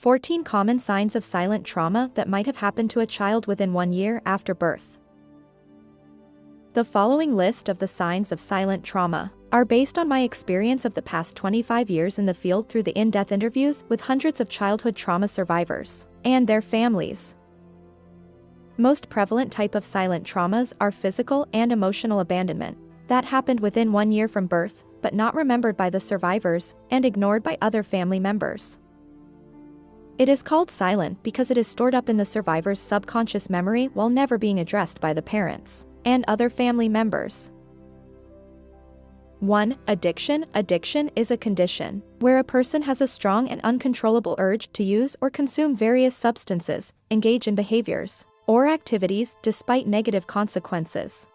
14 common signs of silent trauma that might have happened to a child within 1 year after birth. The following list of the signs of silent trauma are based on my experience of the past 25 years in the field through the in-depth interviews with hundreds of childhood trauma survivors and their families. Most prevalent type of silent traumas are physical and emotional abandonment that happened within 1 year from birth, but not remembered by the survivors and ignored by other family members. It is called silent because it is stored up in the survivor's subconscious memory while never being addressed by the parents and other family members. 1. Addiction. Addiction is a condition where a person has a strong and uncontrollable urge to use or consume various substances, engage in behaviors or activities despite negative consequences.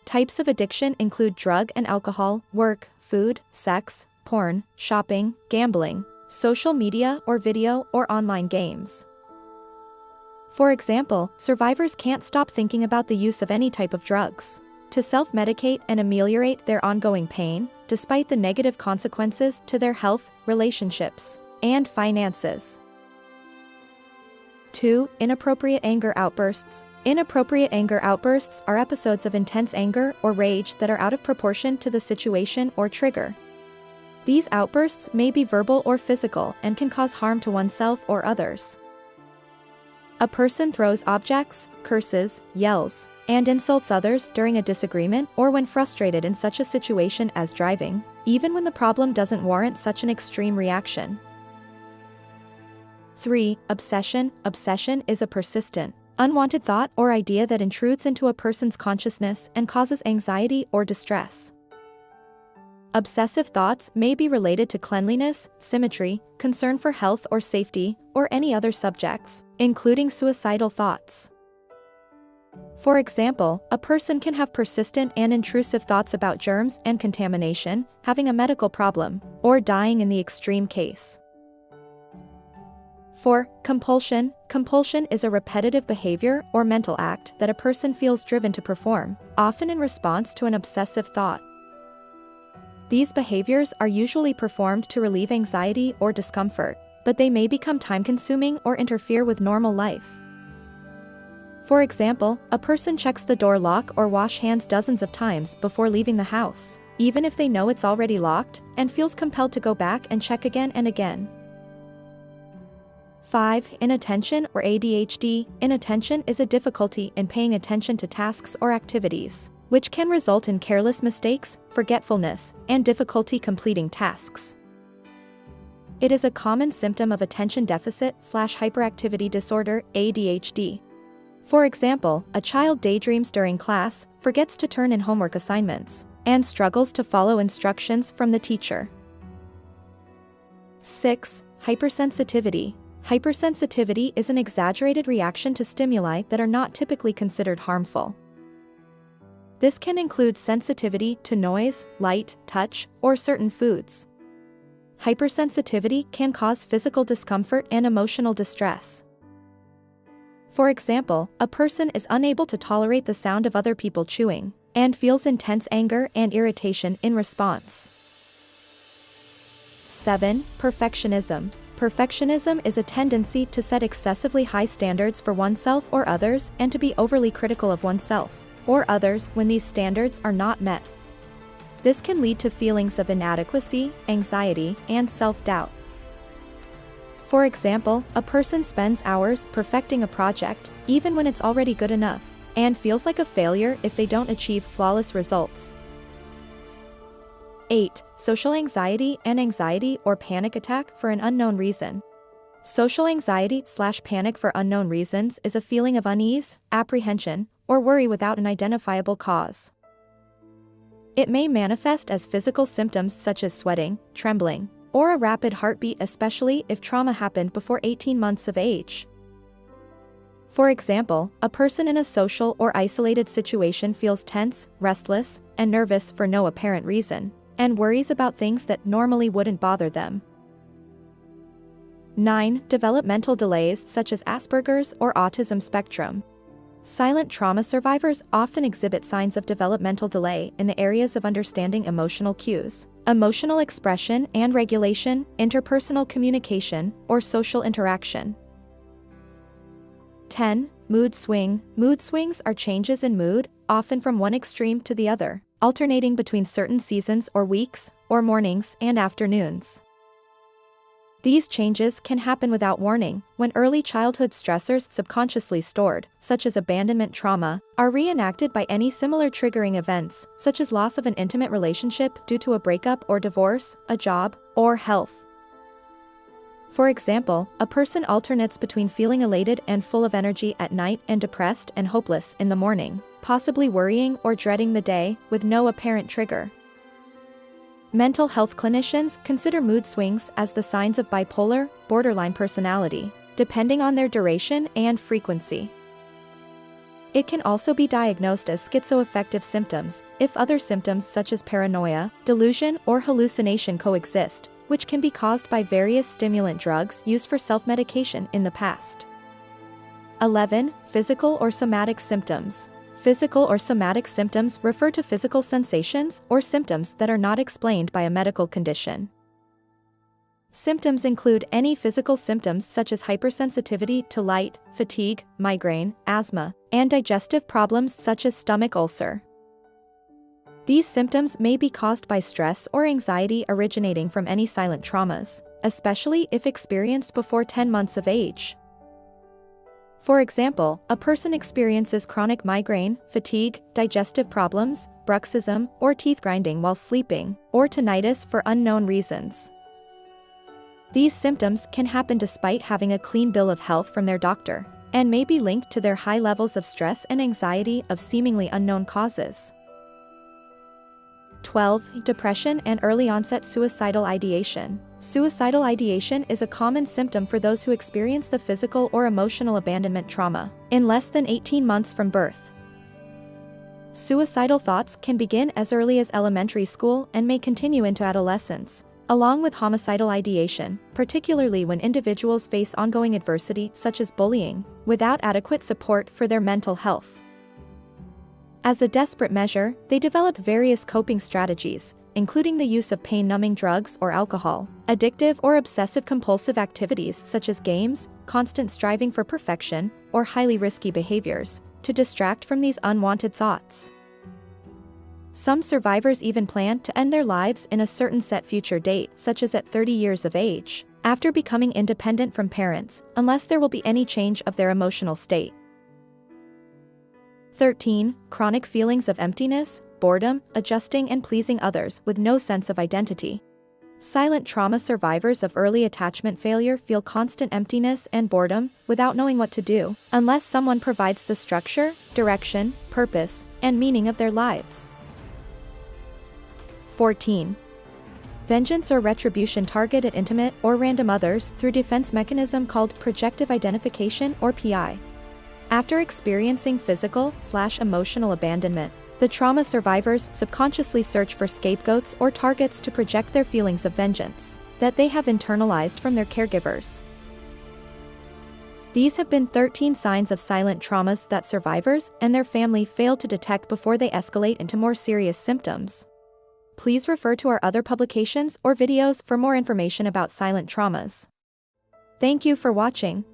Types of addiction include drug and alcohol, work, food, sex, porn, shopping, gambling, social media or video or online games. For example, survivors can't stop thinking about the use of any type of drugs to self-medicate and ameliorate their ongoing pain, despite the negative consequences to their health, relationships, and finances. 2. Inappropriate anger outbursts. Inappropriate anger outbursts are episodes of intense anger or rage that are out of proportion to the situation or trigger. These outbursts may be verbal or physical and can cause harm to oneself or others. A person throws objects, curses, yells, and insults others during a disagreement or when frustrated in such a situation as driving, even when the problem doesn't warrant such an extreme reaction. 3. Obsession. Obsession is a persistent, unwanted thought or idea that intrudes into a person's consciousness and causes anxiety or distress. Obsessive thoughts may be related to cleanliness, symmetry, concern for health or safety, or any other subjects, including suicidal thoughts. For example, a person can have persistent and intrusive thoughts about germs and contamination, having a medical problem, or dying in the extreme case. 4. Compulsion. Compulsion is a repetitive behavior or mental act that a person feels driven to perform, often in response to an obsessive thought. These behaviors are usually performed to relieve anxiety or discomfort, but they may become time-consuming or interfere with normal life. For example, a person checks the door lock or wash hands dozens of times before leaving the house, even if they know it's already locked, and feels compelled to go back and check again and again. 5. Inattention or ADHD. Inattention is a difficulty in paying attention to tasks or activities, which can result in careless mistakes, forgetfulness, and difficulty completing tasks. It is a common symptom of attention deficit/hyperactivity disorder, ADHD. For example, a child daydreams during class, forgets to turn in homework assignments, and struggles to follow instructions from the teacher. 6. Hypersensitivity. Hypersensitivity is an exaggerated reaction to stimuli that are not typically considered harmful. This can include sensitivity to noise, light, touch, or certain foods. Hypersensitivity can cause physical discomfort and emotional distress. For example, a person is unable to tolerate the sound of other people chewing, and feels intense anger and irritation in response. 7. Perfectionism. Perfectionism is a tendency to set excessively high standards for oneself or others and to be overly critical of oneself or others when these standards are not met. This can lead to feelings of inadequacy, anxiety, and self-doubt. For example, a person spends hours perfecting a project, even when it's already good enough, and feels like a failure if they don't achieve flawless results. 8. Social anxiety and anxiety or panic attack for an unknown reason. Social anxiety/panic for unknown reasons is a feeling of unease, apprehension, or worry without an identifiable cause. It may manifest as physical symptoms such as sweating, trembling, or a rapid heartbeat, especially if trauma happened before 18 months of age. For example, a person in a social or isolated situation feels tense, restless, and nervous for no apparent reason, and worries about things that normally wouldn't bother them. 9. Developmental delays such as Asperger's or autism spectrum. Silent trauma survivors often exhibit signs of developmental delay in the areas of understanding emotional cues, emotional expression and regulation, interpersonal communication, or social interaction. 10. Mood swing. Mood swings are changes in mood, often from one extreme to the other, alternating between certain seasons or weeks, or mornings and afternoons. These changes can happen without warning when early childhood stressors subconsciously stored, such as abandonment trauma, are reenacted by any similar triggering events, such as loss of an intimate relationship due to a breakup or divorce, a job, or health. For example, a person alternates between feeling elated and full of energy at night and depressed and hopeless in the morning, possibly worrying or dreading the day, with no apparent trigger. Mental health clinicians consider mood swings as the signs of bipolar, borderline personality, depending on their duration and frequency. It can also be diagnosed as schizoaffective symptoms if other symptoms such as paranoia, delusion, or hallucination coexist, which can be caused by various stimulant drugs used for self-medication in the past. 11. Physical or somatic symptoms. Physical or somatic symptoms refer to physical sensations or symptoms that are not explained by a medical condition. Symptoms include any physical symptoms such as hypersensitivity to light, fatigue, migraine, asthma, and digestive problems such as stomach ulcer. These symptoms may be caused by stress or anxiety originating from any silent traumas, especially if experienced before 10 months of age. For example, a person experiences chronic migraine, fatigue, digestive problems, bruxism, or teeth grinding while sleeping, or tinnitus for unknown reasons. These symptoms can happen despite having a clean bill of health from their doctor, and may be linked to their high levels of stress and anxiety of seemingly unknown causes. 12. Depression and early onset suicidal ideation. Suicidal ideation is a common symptom for those who experience the physical or emotional abandonment trauma in less than 18 months from birth. Suicidal thoughts can begin as early as elementary school and may continue into adolescence, along with homicidal ideation, particularly when individuals face ongoing adversity such as bullying, without adequate support for their mental health. As a desperate measure, they develop various coping strategies, including the use of pain-numbing drugs or alcohol, addictive or obsessive-compulsive activities such as games, constant striving for perfection, or highly risky behaviors, to distract from these unwanted thoughts. Some survivors even plan to end their lives in a certain set future date, such as at 30 years of age, after becoming independent from parents, unless there will be any change of their emotional state. 13. Chronic feelings of emptiness, boredom, adjusting and pleasing others with no sense of identity. Silent trauma survivors of early attachment failure feel constant emptiness and boredom without knowing what to do, unless someone provides the structure, direction, purpose, and meaning of their lives. 14. Vengeance or retribution target at intimate or random others through defense mechanism called projective identification or PI. After experiencing physical/emotional abandonment, the trauma survivors subconsciously search for scapegoats or targets to project their feelings of vengeance that they have internalized from their caregivers. These have been 13 signs of silent traumas that survivors and their family fail to detect before they escalate into more serious symptoms. Please refer to our other publications or videos for more information about silent traumas. Thank you for watching.